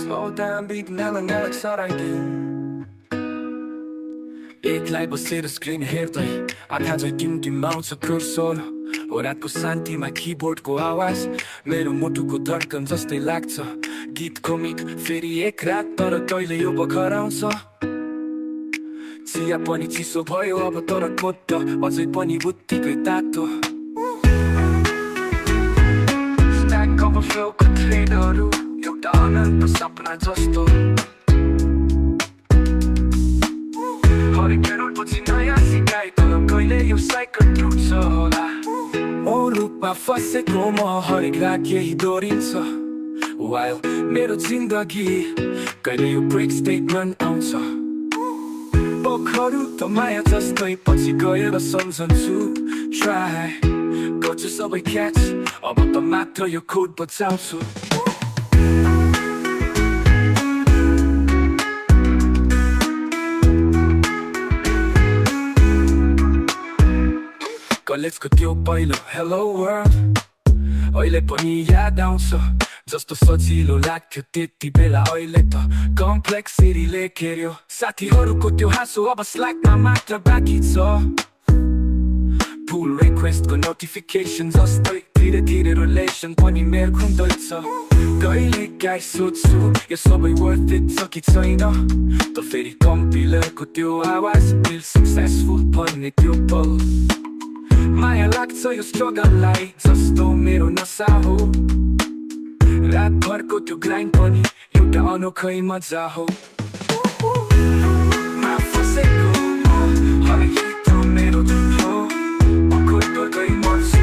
Slow down, बिग्नलाई सराइदिए एकलाई बसेर screen हेर्दै आँखा झै टिमटिमाउँछ कुर्सोर हो रातको शान्तिमा किबोर्डको आवाज मेरो मुटुको धड्कन जस्तै लाग्छ गीतको मिट फेरि एक रात तर कहिले यो बखर आउँछ चिया पनि चिसो भयो अब तर कोट अझै पनि बुद्धिकै तातो स्ट्याक अफ फ्लोको थ्रेडहरू एउटा अनन्त सपना जस्तो हरेक पछि नयाँ सिकाइ तर कहिले यो साइकल टुट्छ होला ओ रूपमा फसेको म हरेक रात केही दोहोरिन्छ वाइल मेरो जिन्दगी कहिले यो ब्रेक स्टेटमेन्ट आउँछ बोकहरू त माया जस्तै पछि गएर सम्झन्छु ट्राई गर्छु सबै क्याच अब त मात्र यो कोड बचाउँछु कलेजको त्यो पहिलो हेलो वर्ल्ड अहिले पनि याद आउँछ जस्तो सजिलो लाग्थ्यो त्यति बेला अहिले त कम्प्लेक्सिटीले घेर्यो साथीहरूको त्यो हाँसो अब स्ल्याकमा मात्र बाँकी छ पुल रिक्वेस्टको नोटिफिकेसन जस्तै धीरे धीरे रिलेसन पनि मेल खुम्दैछ कहिले काहीँ सोध्छु यो सबै वर्थ इट छ कि छैन त फेरि कम्पिलरको त्यो आवाज बिल सक्सेसफुल भन्ने त्यो पल माया लाग्छ यो स्ट्रगललाई जस्तो मेरो नसा हो रातभरको त्यो ग्राइन्ड पनि एउटा अनोखै मजा हो फसेको हरेक गीत मेरो दुःख म कोही मर्छ